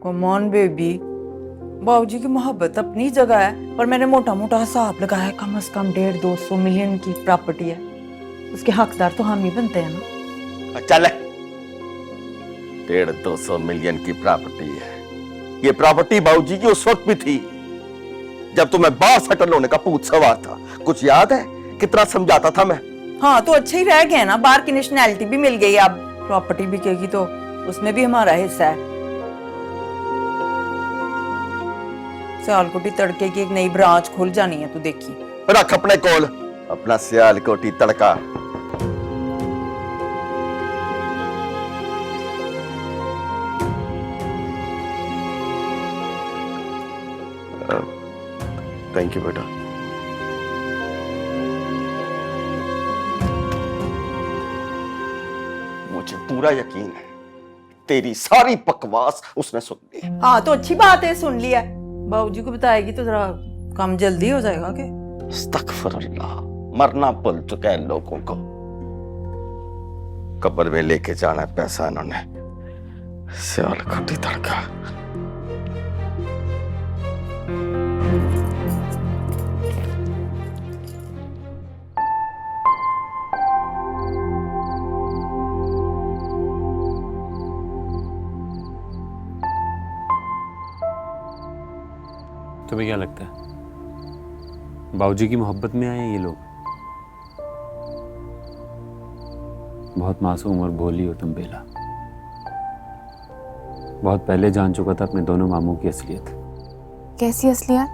Come on baby, बाबूजी की मोहब्बत अपनी जगह है, पर मैंने मोटा मोटा हिसाब लगाया है, कम से कम 150-200 मिलियन की प्रॉपर्टी है, उसके हकदार तो हम ही बनते हैं ना। चल 150-200 मिलियन की प्रॉपर्टी है। ये प्रॉपर्टी बाबूजी की उस वक्त भी थी जब तुम्हें बाहर सेटल होने का पूछ सवार था। कुछ याद है कितना समझाता था मैं? हाँ तो अच्छे ही रह गए ना, बाहर की नेशनैलिटी भी मिल गई, अब प्रॉपर्टी बिकेगी तो उसमें भी हमारा हिस्सा है। सियालकोटी तड़के की एक नई ब्रांच खुल जानी है, तू देखी। रख अपने कोल अपना सियालकोटी तड़का। थैंक यू बेटा। मुझे पूरा यकीन है तेरी सारी बकवास उसने सुन ली। हाँ तो अच्छी बात है, सुन लिया। बाबूजी को बताएगी तो जरा काम जल्दी हो जाएगा के। अस्तगफिरुल्लाह, मरना भूल चुका है लोगों को। कब्र में लेके जाना है पैसा इन्होंने। सियालकोटी तड़का। तुम्हें क्या लगता है बाबूजी की मोहब्बत में आए ये लोग? बहुत मासूम और भोली हो तुम बेला। बहुत पहले जान चुका था अपने दोनों मामों की असलियत। कैसी असलियत?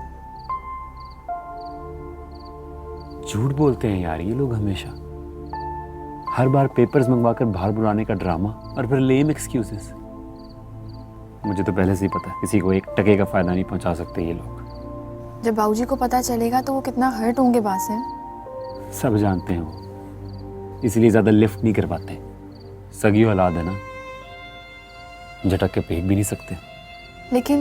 झूठ बोलते हैं यार ये लोग हमेशा। हर बार पेपर्स मंगवाकर बाहर बुलाने का ड्रामा और फिर लेम एक्सक्यूजेस। मुझे तो पहले से ही पता है किसी को एक टके का फायदा नहीं पहुंचा सकते ये लोग। जब बाबूजी को पता चलेगा तो वो कितना हर्ट होंगे बासिम। सब जानते हैं वो, इसलिए ज्यादा लिफ्ट नहीं करवाते। सगी औलाद है ना, झटक के फेंक भी नहीं सकते। लेकिन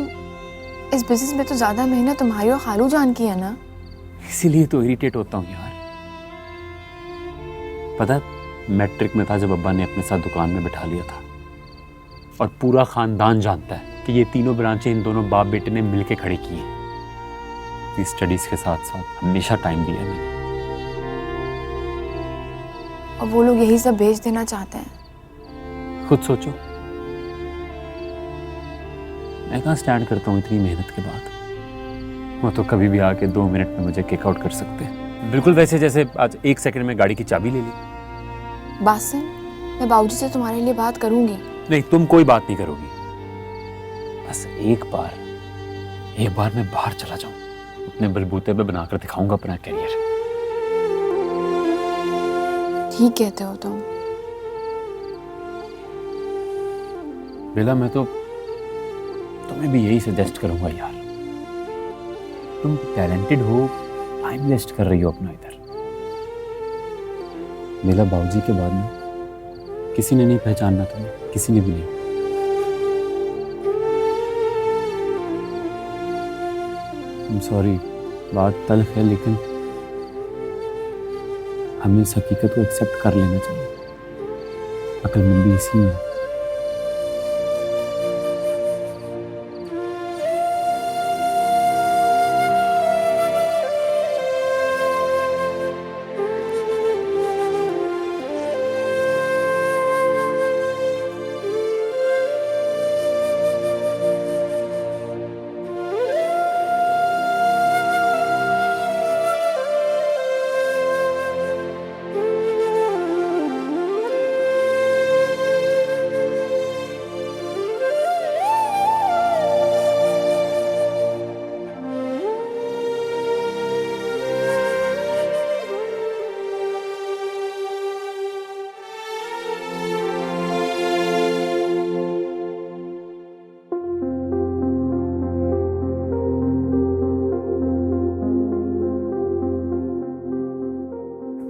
इस बिजनेस में तो ज्यादा मेहनत तुम्हारी और खालू जान की है ना। इसीलिए तो इरिटेट होता हूँ यार। पता है मैट्रिक में था जब अब्बा ने अपने साथ दुकान में बैठा लिया था, और पूरा खानदान जानता है कि ये तीनों ब्रांचें इन दोनों बाप बेटे ने मिलके खड़ी की हैं। स्टडीज के साथ साथ हमेशा टाइम दिया मैंने। और वो लोग यही सब भेज देना चाहते हैं। खुद सोचो, मैं कहाँ स्टैंड करता हूँ इतनी मेहनत के बाद। वो तो कभी भी आके 2 मिनट में मुझे किक आउट कर सकते हैं, बिल्कुल वैसे जैसे आज 1 सेकंड में गाड़ी की चाबी ले ली। बासिम, मैं बाबूजी से तुम्हारे लिए बात करूंगी। नहीं, तुम कोई बात नहीं करोगी। बस एक बार मैं बाहर चला जाऊं, अपने बलबूते पे बनाकर दिखाऊंगा अपना करियर। ठीक कहते हो तुम। बेला, मैं तो तुम्हें भी यही सजेस्ट करूंगा यार। तुम टैलेंटेड हो, टाइम वेस्ट कर रही हो अपना इधर। बेला, बाबूजी के बाद में किसी ने नहीं पहचानना तुम्हें, किसी ने भी नहीं। सॉरी, बात तल्ख है, लेकिन हमें इस हकीकत को एक्सेप्ट कर लेना चाहिए। अक्लमंदी इसी में है।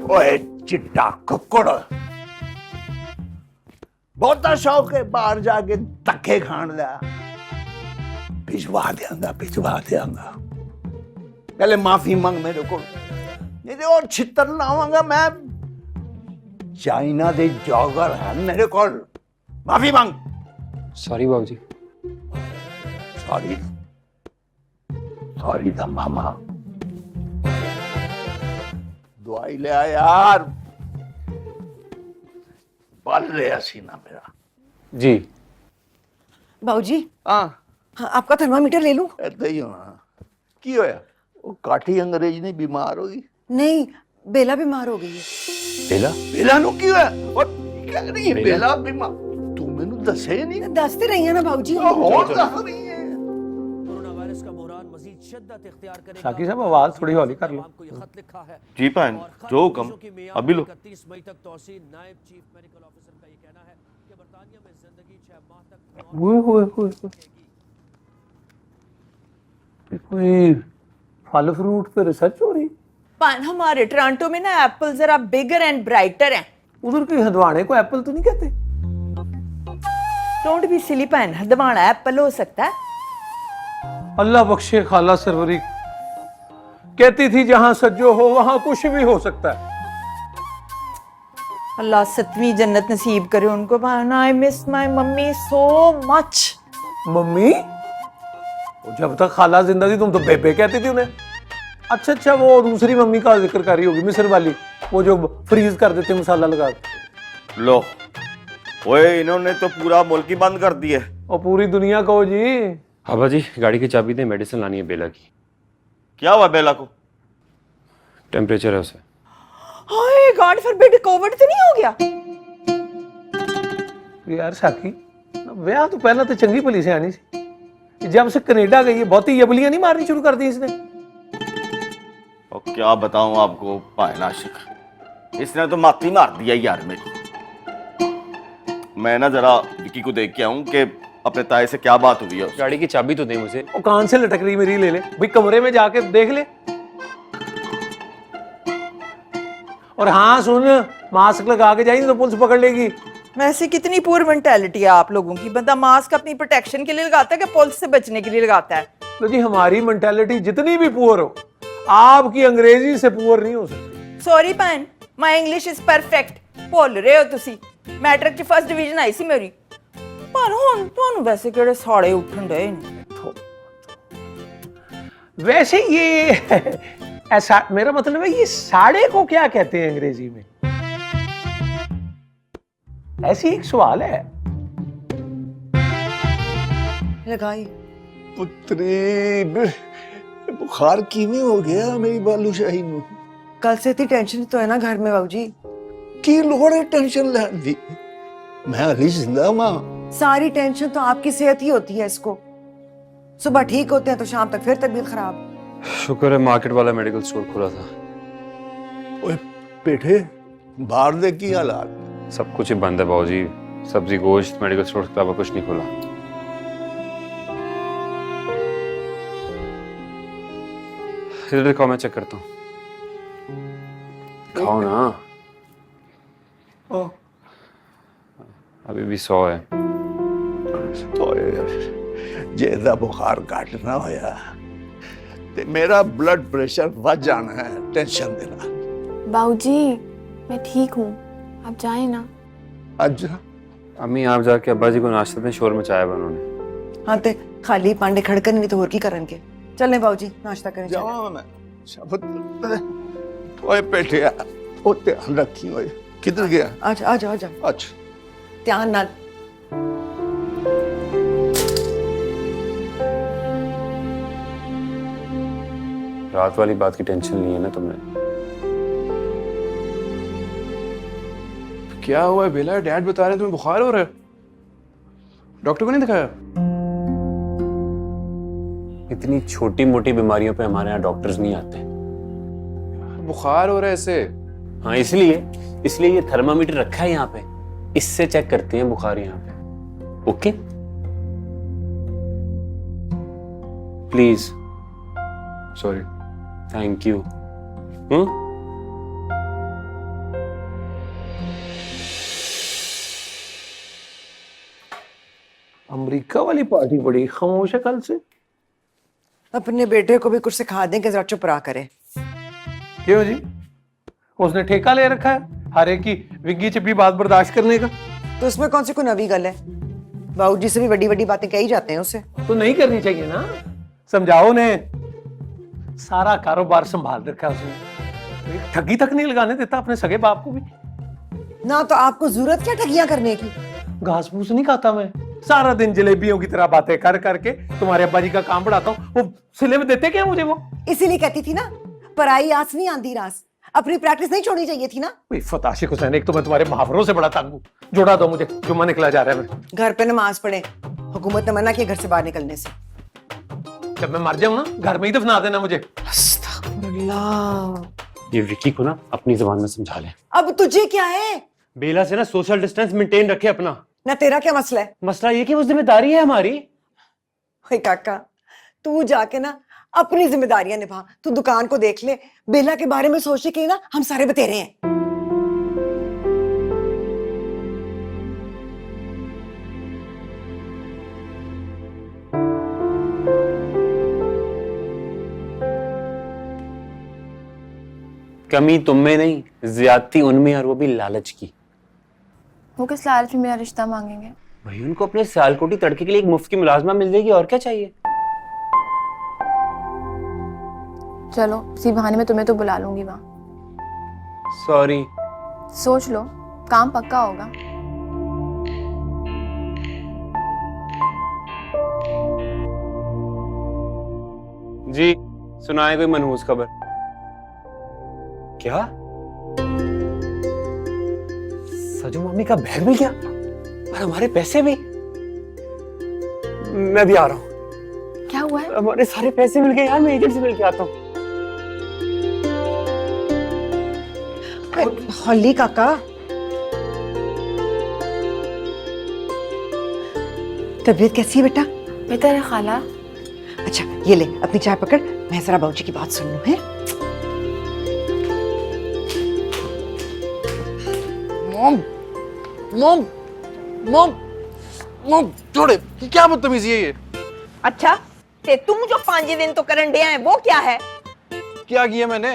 ओए चिट्टा कुक्कड़, बहुता शौक है बाहर जाके धक्के खाने का। भिजवा देंगा। पहले माफी मांग मेरे को, नहीं तो और छितर लावांगा मैं। चाइना दे जॉगर है मेरे को। माफी मांग। सॉरी बाबूजी। सॉरी सॉरी था मामा, दवाई ले आ यार, बल रहा सीना मेरा। जी बाबूजी हाँ हाँ, आपका थर्मामीटर ले लूं? ऐसा ही होना की होया, वो काठी अंग्रेज ने बीमार हो गई। नहीं, बेला बीमार हो गई है। बेला बेला नु की होया और क्या कह रही है बेला बीमार, तू मैनू दसे नहीं। दसते रही है ना बाबूजी। और दस रही है। साकी साहब आवाज थोड़ी हौली कर लो। जी बहन, जो हुक्म, अभी लो। कोई फल फ्रूट पे रिसर्च हो रही? पान हमारे टोरंटो में ना एप्पल जरा बिगर एंड ब्राइटर हैं। उधर कोई हदवाने को एप्पल तो नहीं कहते? डोंट बी सिली पैन, हदवाना एप्पल हो सकता है। अल्लाह बख्शे खाला सरवरी, कहती थी जहां सज्जो हो वहां कुछ भी हो सकता है। अल्लाह 7वीं जन्नत नसीब करे उनको। I miss my mummy so much. Mummy? वो जब तक खाला जिंदा थी तुम तो बेबे कहती थी उन्हें। अच्छा अच्छा, वो दूसरी मम्मी का जिक्र कर रही होगी, मिस्र वाली, वो जो फ्रीज कर देते मसाला लगा के। लो ओए, इन्होंने तो पूरा मुल्क ही बंद कर दिया। और पूरी दुनिया को जी। हाबा जी, गाड़ी की चाबी दे, मेडिसिन लानी है बेला की। क्या हुआ बेला को? टेम्परेचर है उसे। हाय गॉड फॉरबिड, कोविड तो नहीं हो गया? यार साकी, ब्याह तो पहला तो चंगी भली से आनी सी, जब से कनेडा गई है बहुती यबलियां नहीं मारनी शुरू कर दी इसने। और क्या बताऊं आपको भाई आशिक, इसने तो माती मार दिया यार मेरी। मैं ना जरा विकी को देख के आऊं कि अपने ताए से क्या बात हुई है। गाड़ी की चाबी तो दे मुझे। वो कान से लटक रही मेरी, ले ले भाई, कमरे में जाके देख ले। और हाँ सुन, मास्क लगा के जाएगी तो पुलिस पकड़ लेगी। वैसे कितनी पुअर मेंटालिटी है आप लोगों की। बंदा मास्क अपनी प्रोटेक्शन के लिए लगाता है कि पुलिस से बचने के लिए लगाता है? तो जी हमारी मेंटालिटी जितनी भी पुअर हो, आपकी अंग्रेजी से पुअर नहीं हो सकती। Sorry pan, my English is perfect. भुल रहे हो तुसी, मैट्रिक च फर्स्ट डिवीजन आई सी मेरी। पर हुन ਤੁਹਾਨੂੰ वैसे ਕਿਹੜੇ साड़े उठन डे ने। वैसे ये ऐसा, मेरा मतलब है ये साड़े को क्या कहते हैं अंग्रेजी में? ऐसी एक सवाल है। लगाई पुत्री बुखार किवें हो गया मेरी बालूशाही नू? कल से इतनी टेंशन तो है ना घर में बाबूजी। की लोड़ है टेंशन लेने दी? मैं अली जिंदा मां। सारी टेंशन तो आपकी सेहत ही होती है। इसको सुबह ठीक होते हैं तो शाम तक फिर तबीयत खराब। शुक्र है मार्केट वाला मेडिकल स्टोर खुला था। ओए पेठे, बाहर दे की हालात? सब कुछ ही बंद है बाबूजी, सब्जी गोश्त मेडिकल स्टोर के अलावा कुछ नहीं खुला। इधर देखो, मैं चेक करता हूँ। खाओ ना। ओ अभी भी 100 है। जेदा बुखार घट ना होया ते मेरा ब्लड प्रेशर बढ़ जाना है टेंशन दे नाल। बाबूजी मैं ठीक हूँ, आप जाए ना। अच्छा अम्मी आप जाके अब्बा जी को नाश्ते में शोर मचाया हुआ उन्होंने। हाँ ते खाली पांडे खड़कन नहीं तो और की करन के। चले बाबूजी नाश्ता करें। जाओ मैं शब्द ओए पेठे ओ ध्यान रखी ओए। किधर गया? आज आ जाओ जा। अच्छा ध्यान नाल। रात वाली बात की टेंशन नहीं है ना तुमने? क्या हुआ है बेला? डैड बता रहे तुम्हें बुखार हो रहा है, डॉक्टर को नहीं दिखाया? इतनी छोटी मोटी बीमारियों पे हमारे यहाँ डॉक्टर्स नहीं आते। बुखार हो रहा है इससे। हाँ इसलिए ये थर्मामीटर रखा है यहाँ पे, इससे चेक करते हैं बुखार यहाँ पे। Okay please. Sorry. Thank you. America वाली पार्टी बड़ी खामोश है कल से। अपने बेटे को भी कुछ सिखा दें कि जरा चुप रहा करे। क्यों जी? उसने ठेका ले रखा है हर एक की विग्गी चिप्पी बात बर्दाश्त करने का। तो उसमें कौन सी कोई नवी गल है? बाबू जी से भी बड़ी बड़ी बातें कही जाते हैं उसे। तो नहीं करनी चाहिए ना, समझाओ ने। सारा कारोबार संभाल रखा है उसने, एक ठगी तक नहीं लगाने देता अपने सगे बाप को भी। ना तो आपको जरूरत क्या ठगियां करने की? घास फूस नहीं खाता मैं, सारा दिन जलेबियों की तरह बातें कर करके तुम्हारे अब्बा जी का काम बढ़ाता हूँ। वो सिले में देते क्या मुझे वो? इसीलिए कहती थी ना, पराई आस नहीं आंधी रास। अपनी प्रैक्टिस नहीं छोड़नी चाहिए थी ना। इफ़्फ़त आशिक हुसैन, एक तो मैं तुम्हारे मुहावरों से बड़ा तंग हूँ। जोड़ा दो मुझे, जुम्मा निकला जा रहा है मेरे। घर पे नमाज पढ़े, हुकूमत ने मना किया घर से बाहर निकलने से। जब मैं मर जाऊं ना, घर में ही दफना देना मुझे। अल्लाह। ये विकी को ना अपनी जुबान में समझा ले। अब तुझे क्या है? बेला से ना सोशल डिस्टेंस मेंटेन रखे अपना। ना तेरा क्या मसला है? मसला ये कि वो जिम्मेदारी है हमारी। ओए काका, तू जाके ना अपनी जिम्मेदारियां निभा। तू दुकान को देख ले, बेला के बारे में सोचने के ना हम सारे बतेरे हैं। कमी तुम में नहीं, ज्यादती उनमें, और वो भी लालच की। वो किस लालच में मेरा रिश्ता मांगेंगे? भाई उनको अपने सियालकोटी तड़के के लिए एक मुफ्त की मुलाजमा मिल जाएगी, और क्या चाहिए। चलो इसी बहाने में तुम्हें तो बुला लूंगी वहां। सॉरी। सोच लो, काम पक्का होगा। जी सुनाए कोई मनहूस खबर? क्या? सजू मम्मी का बैग भी गया और हमारे पैसे भी। मैं भी आ रहा हूँ। क्या हुआ है? हमारे सारे पैसे मिल गए यार, मैं एजेंट से मिल के आता हूँ। हॉली काका, तबीयत कैसी है बेटा? बेहतर है खाला। अच्छा ये ले अपनी चाय पकड़, मैं जरा बाबूजी की बात सुन लूं। है मॉम मॉम मॉम मॉम छोड़े, क्या बदतमीजी है ये? अच्छा ते तुम जो 5 दिन तो करन डे हैं वो क्या है? क्या किया मैंने?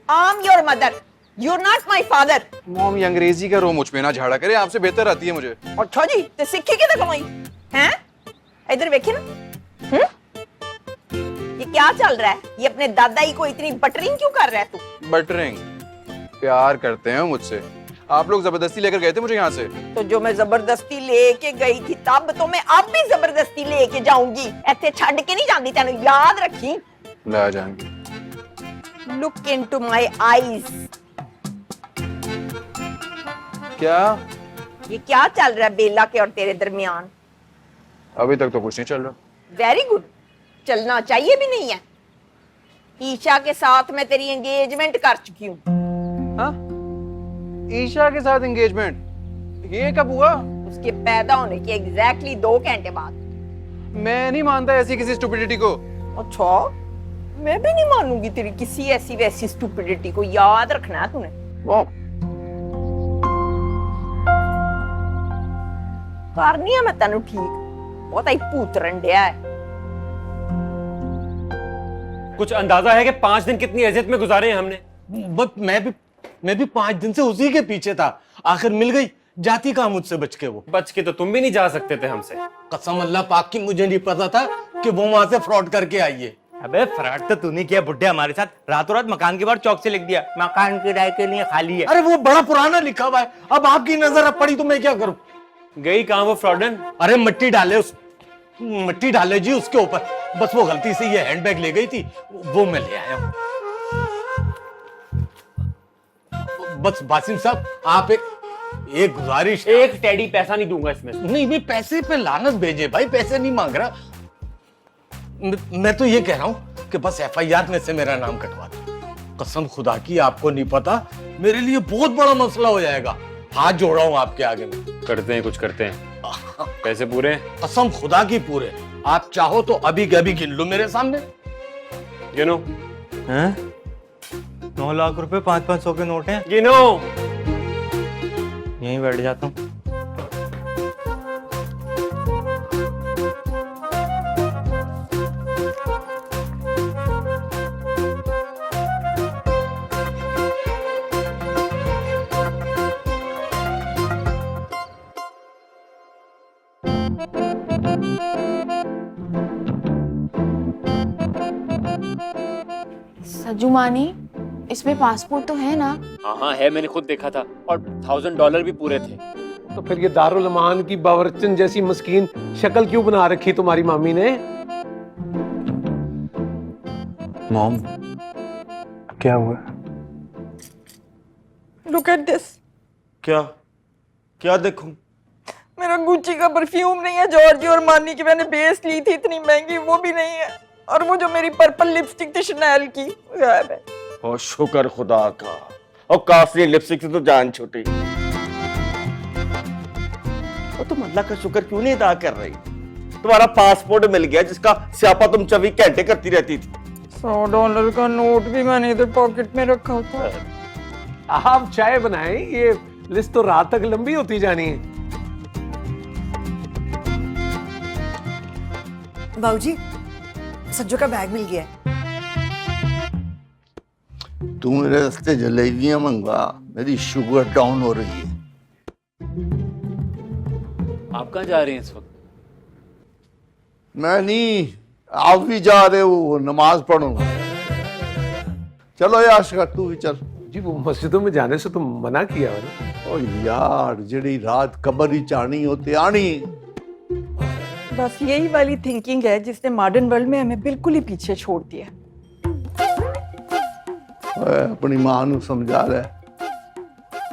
I am your mother, you are not my father. Mom ये अंग्रेजी का रो मुझ पे ना झाड़ा करे, आपसे बेहतर आती है मुझे। अच्छा जी, ते सीखी किधर कमाई हैं? इधर देखिए ना। ये क्या चल रहा है? ये अपने दादाई को इतनी बटरिंग क्यों कर रहा है तू? बटरिंग? प्यार करते हैं मुझसे। आप लोग जबरदस्ती लेकर गए थे मुझे यहाँ से। तो जो मैं जबरदस्ती लेके गई थी तब, तो मैं अब भी जबरदस्ती लेके जाऊंगी। ऐसे छड़ के नहीं जाती, तेन याद रखी। ला जाएंगे। Look into my eyes. क्या? ये क्या चल रहा है बेला के और तेरे दरमियान? अभी तक तो कुछ नहीं चल रहा। वेरी गुड, चलना चाहिए भी नहीं है। ईशा के साथ मैं तेरी एंगेजमेंट कर चुकी हूँ। हाँ? ईशा के साथ एंगेजमेंट? ये कब हुआ? उसके पैदा होने के एग्जैक्टली 2 घंटे बाद। मैं नहीं मानता ऐसी किसी स्टुपिडिटी को। अच्छा, मैं भी नहीं मानूंगी तेरी किसी ऐसी वैसी स्टुपिडिटी को। याद रखना है तूने। करनी है मैं तेनू ठीक, बहुत ही भूत रंडिया है। कुछ अंदाजा है कि 5 दिन कितनी अजियत में गुजारे हैं हमने? बट मैं भी 5 दिन से उसी के पीछे था, आखिर मिल गई। जाती कहाँ मुझसे बच के वो? बच के तो तुम भी नहीं जा सकते थे हमसे। कसम अल्लाह पाक की, मुझे नहीं पता था कि वो वहां से फ्रॉड करके आई है। अबे फ्रॉड तो तूने किया बुड्ढे हमारे साथ। रातों रात मकान के बाहर चौक से लिख दिया मकान किराए के लिए खाली है। अरे वो बड़ा पुराना लिखा हुआ है, अब आपकी नजर अब पड़ी तो मैं क्या करूं? गई कहाँ वो फ्रॉडन? अरे मट्टी डाले जी उसके ऊपर। बस वो गलती से ये हैंडबैग ले गई थी, वो मैं ले आया हूं। बस बासिम साहब, आप एक गुजारिश। एक टेडी पैसा नहीं दूंगा इसमें। नहीं, मैं पैसे पे लानत भेजे भाई, पैसे नहीं मांग रहा। मैं तो ये कह रहा हूं कि बस FIR में से मेरा नाम कटवा दो। कसम खुदा की, आपको नहीं पता, मेरे लिए बहुत बड़ा मसला हो जाएगा। हाथ जोड़ रहा हूं आपके आगे में। करते हैं, कुछ करते हैं। पैसे पूरे? कसम खुदा की पूरे। आप चाहो तो अभी के अभी गिन लो मेरे सामने। गिनो। हैं? 9 लाख रुपए 500-500 के नोट हैं। गिनो। यहीं बैठ जाता हूँ। सज्जू मानी, इसमें पासपोर्ट तो है ना? हाँ है, मैंने खुद देखा था, और $1000 भी पूरे थे। तो फिर ये दारुल अमान की बावर्चन जैसी मस्कीन शक्ल क्यों बना रखी तुम्हारी मामी ने? मॉम, क्या हुआ? Look at this. क्या क्या देखूं? मेरा गुच्ची का परफ्यूम नहीं है, जॉर्जी और मानी की मैंने बेस ली थी इतनी महंगी, वो भी नहीं है, और वो जो मेरी पर्पल लिपस्टिक थी शनेल की, वो गायब है। और शुक्र खुदा का, और काफी लिपस्टिक से तो जान छूटी। और तुम अल्लाह का शुक्र क्यों नहीं अदा कर रही? तुम्हारा पासपोर्ट मिल गया जिसका स्यापा तुम 24 घंटे करती रहती थी। $100 का नोट भी मैंने इधर पॉकेट में रखा था। आप चाय बनाएं, ये लिस्ट तो रात तक लंबी होती जानी है। बाबूजी, सज्जू का बैग मिल गया है। तू मेरे रास्ते जलेबियां मंगवा, मेरी शुगर डाउन हो रही है। आप कहाँ जा रहे हैं इस वक्त? मैं नहीं, आप भी जा रहे हो, नमाज पढ़ूंगा। चलो यार आशिका, तू भी चल। जी वो मस्जिदों में जाने से तो मना किया है ना। ओ यार, जड़ी रात कबर ही चाणी होते आनी। बस यही वाली थिंकिंग है जिसने मॉडर्न वर्ल्ड में हमें बिल्कुल ही पीछे छोड़ दिया। ओए, अपनी मां नू समझा रहा,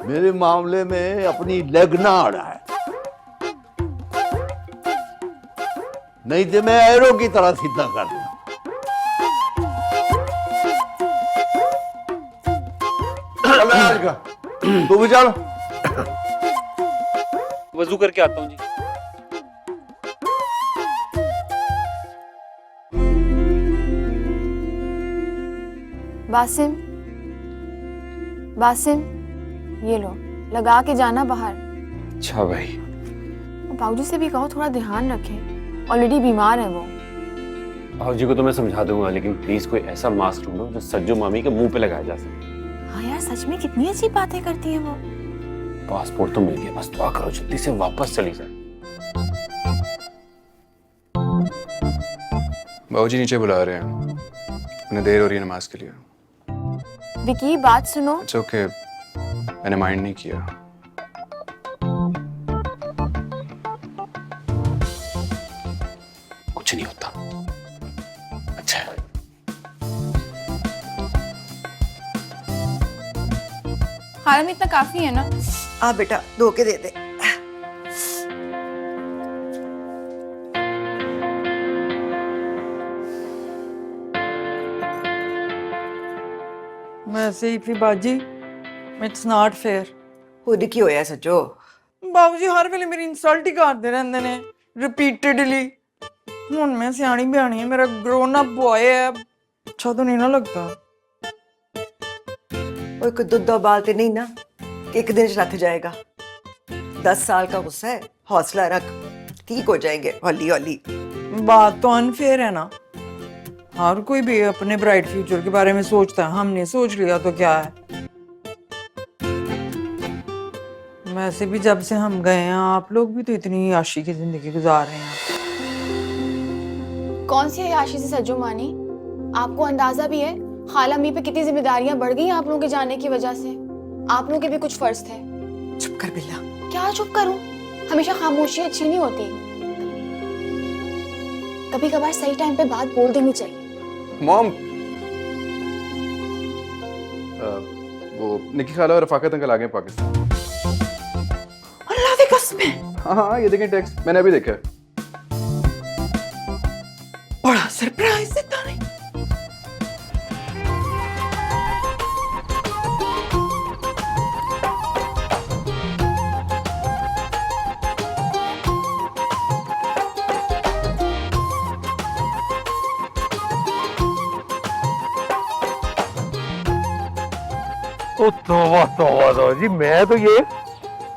मेरे मामले में अपनी लेग ना अड़ा है, नहीं तो मैं एरो की तरह सीधा कर दूं। चल आशिका, तू भी चल। वजू करके आता हूँ जी। बासिम, बासिम, ये लो, लगा के जाना बाहर। अच्छा भाई। बाबूजी से भी कहो थोड़ा ध्यान रखें, ऑलरेडी बीमार है वो। भाजी को तो मैं समझा दूंगा, लेकिन प्लीज कोई ऐसा मास्क ढूंढो जो सज्जू मामी के मुंह पे लगाया जा सके। हाँ यार, सच में कितनी अच्छी बातें करती है वो। पासपोर्ट तो मिल गया, बस दुआ करो जल्दी से वापस चली जाए। बाबूजी नीचे बुला रहे हैं, उन्हें देर हो रही है नमाज के लिए। विकी, बात सुनो। इट्स ओके, मैंने माइंड नहीं किया। कुछ नहीं होता। अच्छा है। खाना में इतना काफी है ना? आ बेटा, धो के दे दे। वैसे ही फिर बाजी, इट्स नॉट फेयर। खुद की होया सज्जो। बाबूजी हर वेले मेरी इंसल्ट ही करते रहंदे ने रिपीटेडली। हुन मैं सियाणी बयानी है, मेरा ग्रोन अप बॉय है, अच्छा तो नहीं ना लगता। ओए कोई दूध उबालते नहीं ना कि एक दिन रख जाएगा। 10 साल का गुस्सा है, हौसला रख, ठीक हो जाएंगे हौली हौली। बात तो अनफेयर है ना, हर कोई भी अपने ब्राइट फ्यूचर के बारे में सोचता है, हमने सोच लिया तो क्या है। वैसे भी जब से हम गए हैं, आप लोग भी तो इतनी आशी की जिंदगी गुजार रहे हैं। कौन सी अयाशी से सज्जो मानी? आपको अंदाजा भी है खाला मी पे कितनी जिम्मेदारियां बढ़ गई आप लोगों के जाने की वजह से। आप लोगों के भी कुछ फर्ज थे। चुप कर बिल्ला। क्या चुप करूं? हमेशा खामोशी अच्छी नहीं होती, कभी कभार सही टाइम पे बात बोल देनी चाहिए। मॉम, वो निकी खाला और रफाकत अंकल आ गए पाकिस्तान। अल्लाह की कसम है। हाँ, ये देखें टेक्स्ट, मैंने अभी देखा है। बड़ा सरप्राइज देता नहीं। ओ तौबा तौबा तौबा जी, मैं तो ये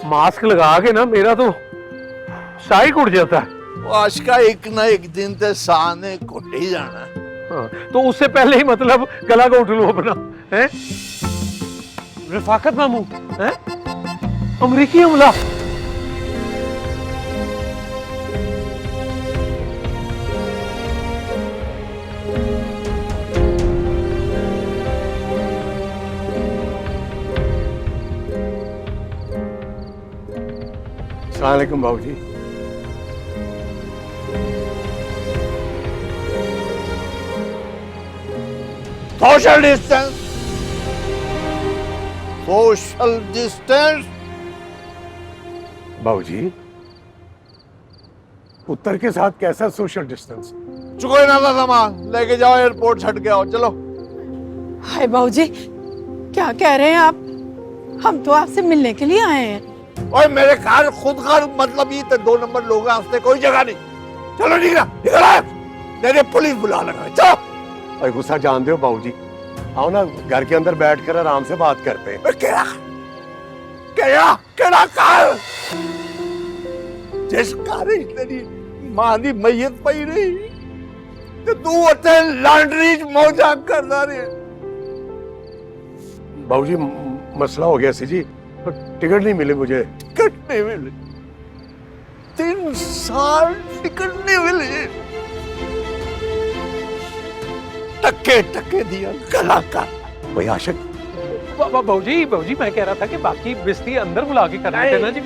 मास्क लगा के ना मेरा तो शाह ही उड़ जाता है। वो आशिका एक ना एक दिन ते साह ने घुट ही जाना है। हाँ, तो उससे पहले ही मतलब गला को उठ लो अपना, हैं? रफाकत मामू, हैं? अमरीकी हमला। अस्सलाम वालेकुम बाबूजी। Social distance, social distance. बाबूजी, पुत्र के साथ कैसा सोशल डिस्टेंस? चुको ना था सामान, लेके जाओ एयरपोर्ट, छट के आओ, चलो। हाय बाबूजी, क्या कह रहे हैं आप? हम तो आपसे मिलने के लिए आए हैं। ओए मेरे कार खुद का मतलब ही तो 2 नंबर लोग हैं, उससे कोई जगह नहीं। चलो निकला, निकला, मेरे पुलिस बुला लगा, चलो। और गुस्सा जानते हो बाबूजी, आओ ना घर के अंदर बैठकर आराम से बात करते हैं। केड़ा केड़ा केड़ा कार जिस कार तेरी मां दी मैयत पई रही ते तू उत्थे लॉन्ड्री च मौजा करदा रे। बाबूजी मसला हो गया सी जी, टिकट नहीं मिली मुझे। टिकट नहीं मिली, 3 साल टिकट नहीं मिली। टक्के टक्के दिया गला कर। भाई आशिक, बाबूजी मैं कह रहा था कि बाकी बिस्ती अंदर बुला के करना है ना जी।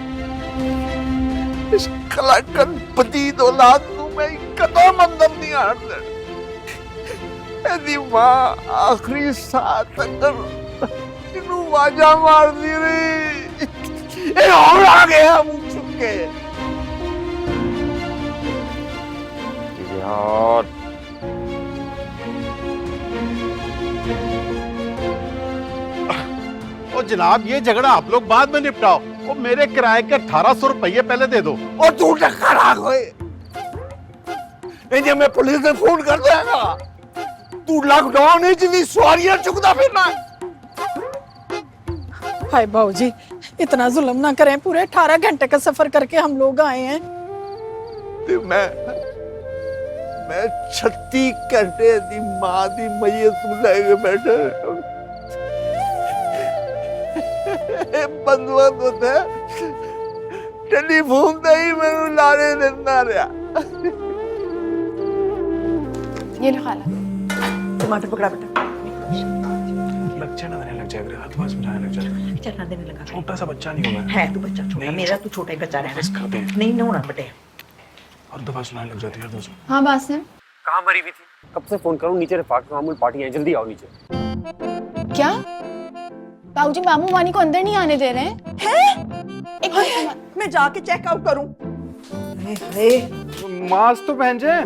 इस कलाकन पतीत औलाद नू मैं कदम अंदर नहीं आण देना। एदी मां आखिरी साह तक इनू वाजा मारदी रही। ए और आ गया मुंह चुक के। यार ओ जनाब, ये झगड़ा आप लोग बाद में निपटाओ। वो मेरे किराए के 1800 रुपये पहले दे दो। और तू टक्कर आ गए, नहीं मैं पुलिस ने फोन कर देगा। तू लॉकडाउन ही भी सवारियां चुकता फिरना। हाय बाबूजी, इतना जुल्म ना करें, पूरे 18 घंटे का सफर करके हम लोग आए हैं। ते मैं 36 घंटे दी मां दी मैयत नू लेके बैठे। बंदवा तो थे टेलीफोन ते ही मैनू लारे देना रहा। ये लो खाला। टमाटर पकड़ा बेटा। लग जाएगा, हाथ पास में लग जाएगा। चलना देने लगा। छोटा सा बच्चा नहीं होगा है तू बच्चा छोटा, मेरा तू छोटा ही बच्चा रहना। बस करते हैं। नहीं ना होना बेटे। और दफा सुनाने लग जाती है हर दफा। हाँ बासिम, कहाँ मरी हुई थी? कब से फोन करूं, नीचे रफाकत मामूल पार्टी है, जल्दी आओ नीचे। क्या बाबूजी मामू मानी को अंदर नहीं आने दे रहे हैं? एक मिनट, मैं जाके चेक आउट करूं। मास्क तो पहन जाए।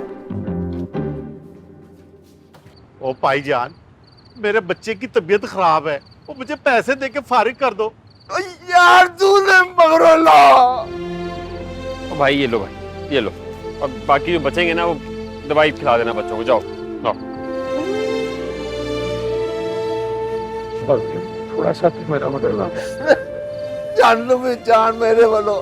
ओ भाईजान, मेरे बच्चे की तबीयत खराब है, वो मुझे पैसे देके फारिग कर दो। यार तूने मगरो ला। भाई ये लो, भाई ये लो, अब बाकी जो बचेंगे ना वो दवाई खिला देना बच्चों को। जाओ थोड़ा सा मेरा मतलब जान लो भी जान मेरे वालों।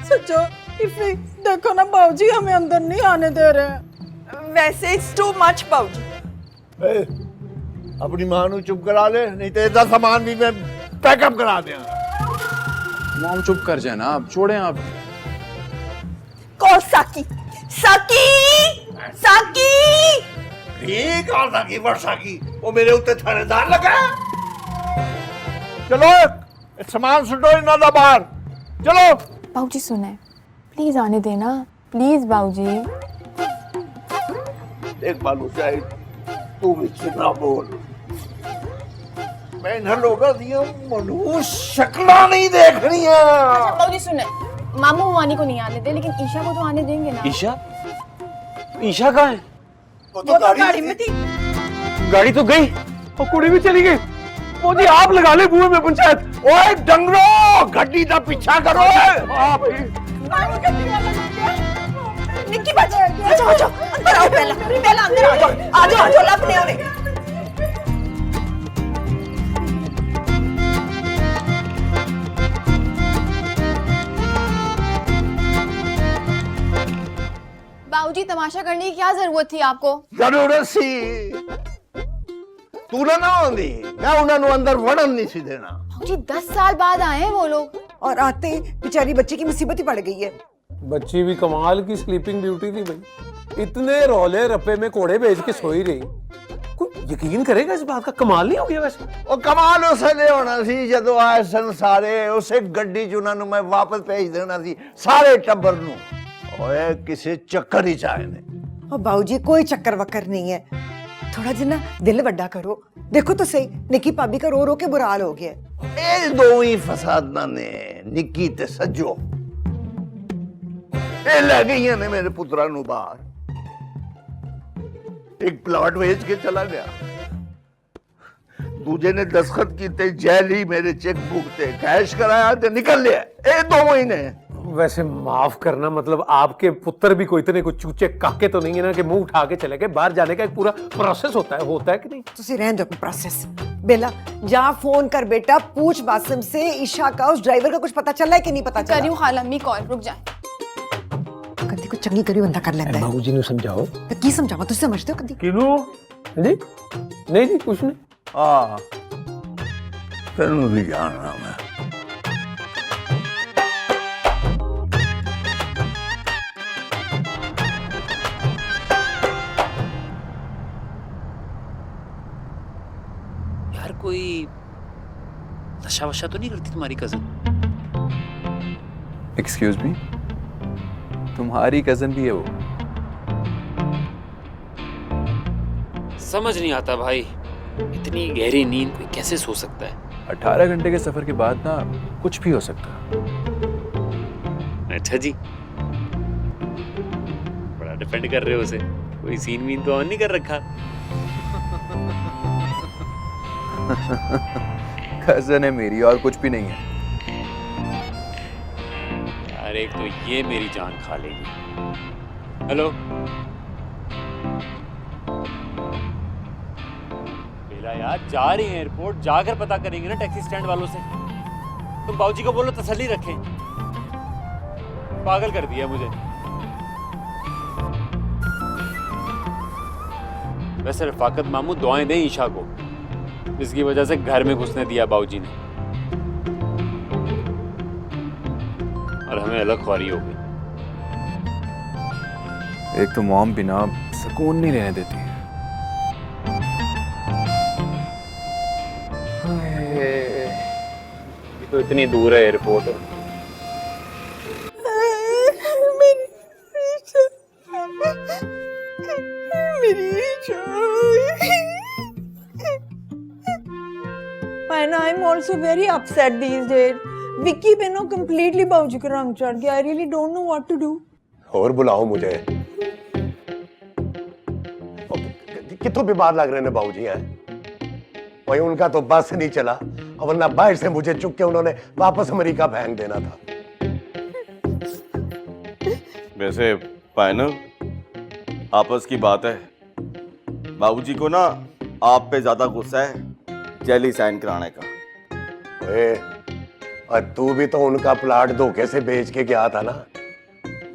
सच्चो इफी, देखो ना बाबूजी हमें अंदर नहीं आने दे रहे हैं। वैसे इट्स टू मच बाबूजी। अपनी मां नू चुप करा ले, नहीं तो इतना सामान भी मैं पैकअप करा देगा। मॉम चुप कर जाए ना, आप छोड़ें आप। कौन साकी? साकी साकी ठीक और साकी वर्षा की वो मेरे उत्ते थानेदार लगा। चलो सामान सुटो इन्हों दा बाहर, चलो। बाबूजी सुने, प्लीज आने देना, प्लीज बाबूजी। देख बालू शाहिद, तू भी ना बोल। मैं इन लोगों दियां मनुष्य शक्लां नहीं देखनी है। अच्छा बाबूजी सुने, मामू मानी को नहीं आने दे, लेकिन ईशा को तो आने देंगे ना। ईशा? ईशा कहाँ है? वो तो गाड़ी में थी। गाड़ी तो गई और कुड़ी भी चली गई। वो जी आप लगा ले बुए में पंचायत। ओए डंगरो, गड्डी दा पीछा करो। हाँ भाई, निक्की बच्ची, आ जाओ अंदर आओ। पहला अंदर आ जाओ लपने होने। बाबूजी तमाशा करने की क्या जरूरत थी आपको? जरूरत सी तू ना आंदी मैं उन्होंने अंदर वड़न नहीं सी देना। बाबूजी 10 साल बाद आए हैं वो लोग, और आते ही बेचारी बच्ची की मुसीबत ही पड़ गई है। बच्ची भी कमाल की स्लीपिंग ब्यूटी थी भाई, इतने रौले रप्पे में कोड़े भेज के सोई रही। कोई यकीन करेगा इस बात का, कमाल नहीं हो गया वैसे? ਉਹ ਕਮਾਲ ਉਸੇ ਲਈ ਹੋਣਾ ਸੀ ਜਦੋਂ ਆਏ ਸਨ ਸਾਰੇ ਉਸੇ ਗੱਡੀ 'ਚ ਉਹਨਾਂ ਨੂੰ ਮੈਂ ਵਾਪਸ ਭੇਜ ਦੇਣਾ ਸੀ ਸਾਰੇ ਟੱਬਰ ਨੂੰ। ਓਏ ਕਿਸੇ ਚੱਕਰ 'ਚ ਆਏ ਨੇ। और बाबूजी कोई चक्कर वक्कर नहीं है, थोड़ा जिन्ना दिल वड्डा करो। देखो तो सही, निक्की भाभी का रो रो के बुरा हाल हो गया है। ਇਹ ਦੋ ਹੀ ਫਸਾਦਾਂ ਨੇ ਨਿੱਕੀ ਤੇ ਸੱਜੋ, ਇਹ ਲੈ ਗਈਆਂ ਨੇ ਮੇਰੇ ਪੁੱਤਰਾਂ ਨੂੰ ਬਾਹਰ। एक प्लॉट बेच के चला गया, दूजे ने दस्तखत किए जैली मेरे चेक बुक थे कैश कराया ते निकल लिया। ये 2 महीने। वैसे माफ करना, मतलब आपके पुत्र भी कोई इतने कुछ चूचे काके तो नहीं है ना कि मुंह उठा के चले गए? बाहर जाने का एक पूरा प्रोसेस होता है कि नहीं? तुसी रहने दो प्रोसेस। बेला जा फोन कर बेटा, पूछ बासिम से ईशा का उस ड्राइवर का कुछ पता चला है कि नहीं पता चला? कर रही हूँ खाला अम्मी कॉल, रुक जाए। कदी को चंगी करी बंदा कर लेता है। बाबूजी ने समझाओ। तो की समझावा, तुझे समझते हो कदी? किनू जी? नहीं जी कुछ नहीं। हाँ तेनू भी जानना मैं। यार कोई नशा वशा तो नहीं करती तुम्हारी कजन? एक्सक्यूज मी, तुम्हारी कजन भी है वो? समझ नहीं आता भाई, इतनी गहरी नींद कोई कैसे सो सकता है? 18 घंटे के सफर के बाद ना कुछ भी हो सकता है। अच्छा जी, बड़ा डिफेंड कर रहे हो उसे, कोई सीन वीन तो ऑन नहीं कर रखा? कजन है मेरी और कुछ भी नहीं है। यार एक तो ये मेरी जान खा लेगी। हेलो बेला यार, जा रहे हैं एयरपोर्ट, जाकर पता करेंगे ना टैक्सी स्टैंड वालों से। तुम बाबूजी को बोलो तसल्ली रखें, पागल कर दिया मुझे। वैसे रफाकत मामू दुआएं दें ईशा को, जिसकी वजह से घर में घुसने दिया बाबूजी ने और हमें अलग ख्वारी हो गई। एक तो मॉम बिना सुकून नहीं रहने देती है। ये तो इतनी दूर है airport. And I'm also very upset these days. Vicky पे नो completely बाबूजी का रंग चढ़ गया। I really don't know what to do. और बुलाओ मुझे। कितों बीमार लग रहे ने बाबूजी हैं? वही उनका तो बस नहीं चला, वरना बाहर से मुझे चुक के उन्होंने वापस अमेरिका फेंक देना था। वैसे फाइनल आपस की बात है, बाबूजी को ना आप पे ज्यादा गुस्सा है जेली साइन कराने का। और तू भी तो उनका प्लाट धोखे से बेच के गया था ना।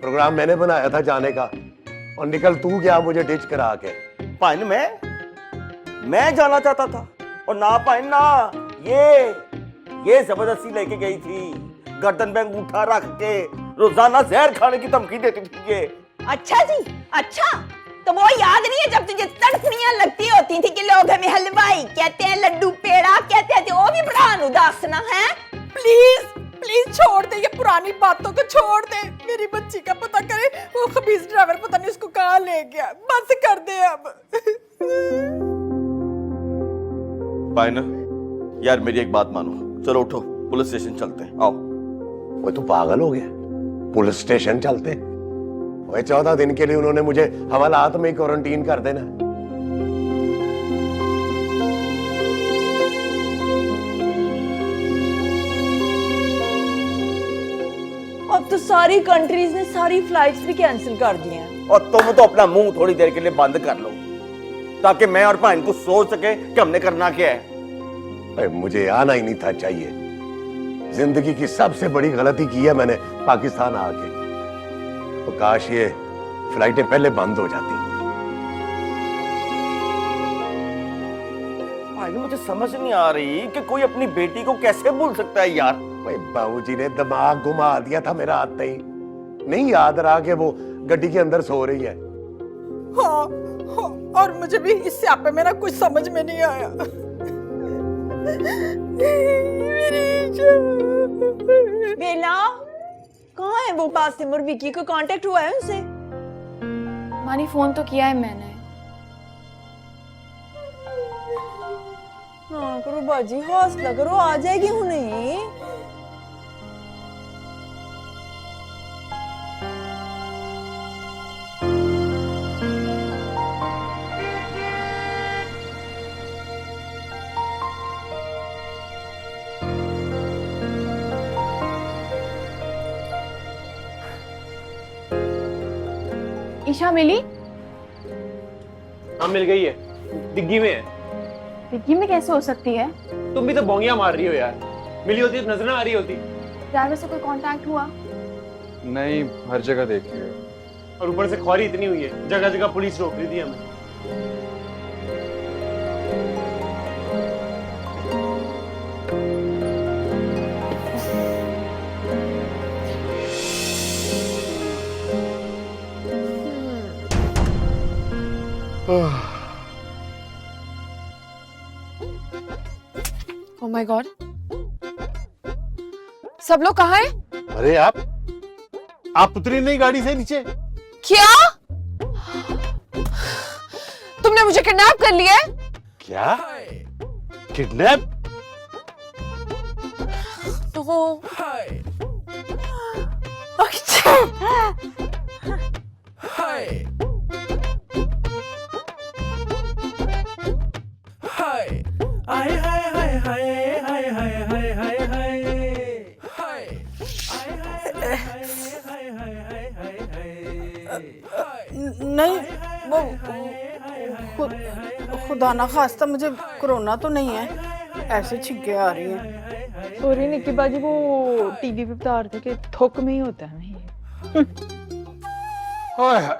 प्रोग्राम मैंने बनाया था जाने का और निकल तू गया मुझे डिच करा के। पाइन मैं जाना चाहता था और ना पाइन ना ये जबरदस्ती लेके गई थी, गर्दन पे अंगूठा रख के रोजाना जहर खाने की धमकी देती थी ये। अच्छा जी, अच्छा तो वो याद नहीं है जब तुझे तड़फड़ियां लगती होती थी कि लोग हमें हलवाई कहते हैं, लड्डू पेड़ा कहते हैं, वो भी बड़ा उदासना है। प्लीज प्लीज छोड़ दे, ये पुरानी बातों को छोड़ दे। मेरी बच्ची का पता करे, वो खबीज ड्राइवर पता नहीं उसको कहाँ ले गया। बस कर दे अब। फाइनल यार मेरी एक बात मानो, चलो उठो पुलिस स्टेशन चलते हैं, आओ। वो तू पागल हो गया? पुलिस स्टेशन चलते? वही 14 दिन के लिए उन्होंने मुझे हवालात में क्वारंटीन कर देना। अब तो सारी कंट्रीज ने सारी फ्लाइट्स भी कैंसिल कर दी हैं। और तुम तो अपना मुंह थोड़ी देर के लिए बंद कर लो ताकि मैं और भाई को सोच सके कि हमने करना क्या है। मुझे आना ही नहीं था चाहिए। जिंदगी की सबसे बड़ी गलती की है मैंने पाकिस्तान आके। तो काश ये फ्लाइटें पहले बंद हो जाती। भाई मुझे समझ नहीं आ रही कि कोई अपनी बेटी को कैसे भूल सकता है यार। भाई बाबूजी ने दिमाग घुमा दिया था मेरा आते ही, नहीं याद रहा कि वो गड्डी के अंदर सो रही है। हाँ, हाँ, और मुझे भी इस स्यापे में ना कुछ समझ में नहीं आया। बेला कहाँ है वो? बासिम और विकी को कांटेक्ट हुआ है उनसे? मानी फोन तो किया है मैंने। हाँ करो बाजी, हौसला करो, आ जाएगी हुने। ईशा मिली? हाँ मिल गई है, डिग्गी में है। डिग्गी में कैसे हो सकती है? तुम भी तो बोंगियां मार रही हो यार, मिली होती तो नजर ना आ रही होती। ड्राइवर से कोई कांटेक्ट हुआ? नहीं, हर जगह देख लिया। और ऊपर से ख्वारी इतनी हुई है, जगह जगह पुलिस रोक रही थी हमें। ओह माय गॉड, सब लोग कहाँ हैं? अरे आप उतरी नहीं गाड़ी से नीचे? क्या? तुमने मुझे किडनैप कर लिया है? क्या? किडनैप? तो नहीं, वो खुदा ना खास्ता मुझे कोरोना तो नहीं है, ऐसे छिक्के आ रही हैं। सॉरी निक्की बाजी, वो टीवी पे बता रहे थे कि थोक में ही होता है नहीं। हाय हाय,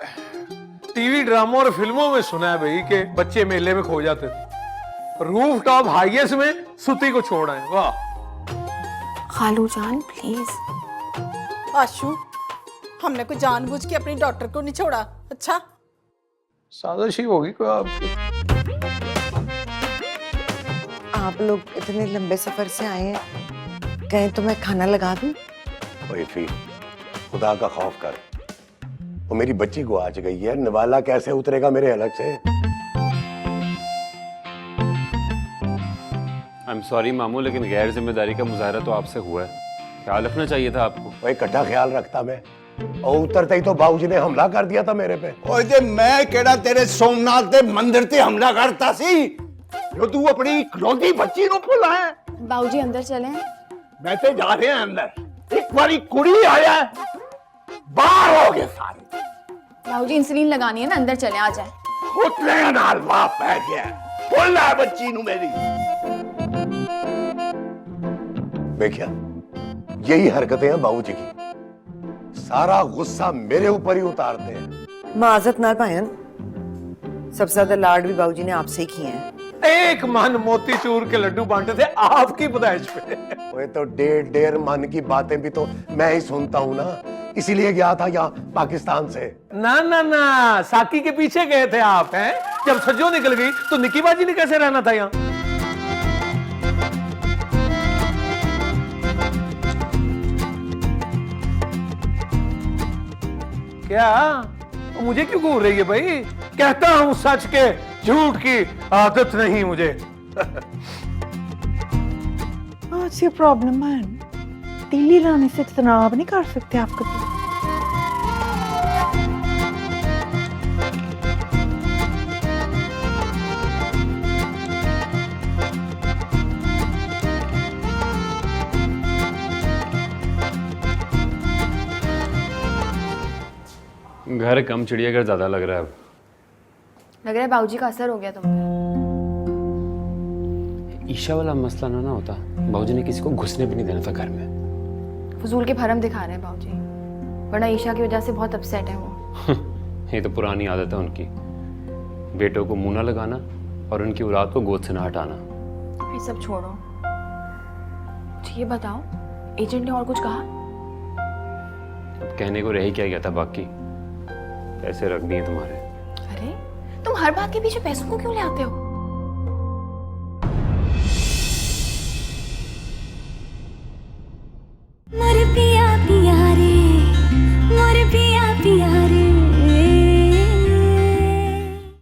टीवी ड्रामों और फिल्मों में सुना है भाई कि बच्चे मेले में खो जाते थे, रूफ टॉप हाईएस्ट में सुती को छोड़ आए। वाह खालू जान प्लीज। आशू, हमने कोई जानबूझ के अपनी डॉक्टर को नहीं छोड़ा। अच्छा, साजिश ही होगी कोई आपकी। आप लोग इतने लंबे सफर से आए हैं, कहीं तो मैं खाना लगा दूं? ओए फी, खुदा का खौफ कर, वो मेरी बच्ची को आज गई है, निवाला कैसे उतरेगा मेरे अलग से? आई एम सॉरी मामू, लेकिन गैर जिम्मेदारी का मुजाहरा तो आपसे हुआ है, ख्याल रखना चाहिए था आपको। वो इकट्ठा ख्याल रखता मैं, और उतरते ही तो बाबूजी ने हमला कर दिया था मेरे पे। ओए ते मैं केड़ा तेरे सोमनाथ दे मंदिर ते हमला करता सी जो तू अपनी इकलौती बच्ची नु भुला है। बाबूजी अंदर चलें। मैं ते जा रहे हैं अंदर, एक बारी कुड़ी आया बाहर हो गए सारे। बाबूजी इंसुलिन लगानी है ना, अंदर चलें, आ जाए। खुटले नाल बाप पै गया, भुला बच्ची नु मेरी। देखिया, यही हरकतें हैं बाबूजी की, सारा गुस्सा मेरे ऊपर ही उतारते हैं। माजत ना पायन, सबसे ज्यादा लाड भी बाबूजी ने आपसे ही किए हैं। एक मन मोतीचूर के लड्डू बांटे थे आपकी पैदाइश पे। ओए तो 1.5 मन की बातें भी तो मैं ही सुनता हूँ ना, इसीलिए गया था यहाँ पाकिस्तान से। ना ना ना, साकी के पीछे गए थे आप, हैं? जब सज्जो निकल गई तो निकी बाजी ने कैसे रहना था यहाँ? क्या मुझे क्यों घूर रही है भाई? कहता हूं सच के झूठ की आदत नहीं मुझे। What's your problem, man? तीली रानी से तनाव नहीं कर सकते आप कभी? घर कम चिड़ियाघर ज्यादा लग रहा है अब। लग रहा है बाबूजी का असर हो गया तुम पे। ईशा वाला मसला ना होता, बाबूजी ने किसी को घुसने भी नहीं देना था घर में। फजूल के भरम दिखा रहे हैं बाबूजी, वरना ईशा की वजह से बहुत अपसेट है वो। ये तो पुरानी आदत है उनकी, बेटों को मुंह ना लगाना और उनकी औलाद को गोद से ना हटाना। ये सब छोड़ो, मुझे ये बताओ, एजेंट ने और कुछ कहा? अब कहने को रह ही क्या गया था, बाकी पैसे रख दिए तुम्हारे। अरे तुम हर बात के पीछे पैसों को क्यों ले आते हो?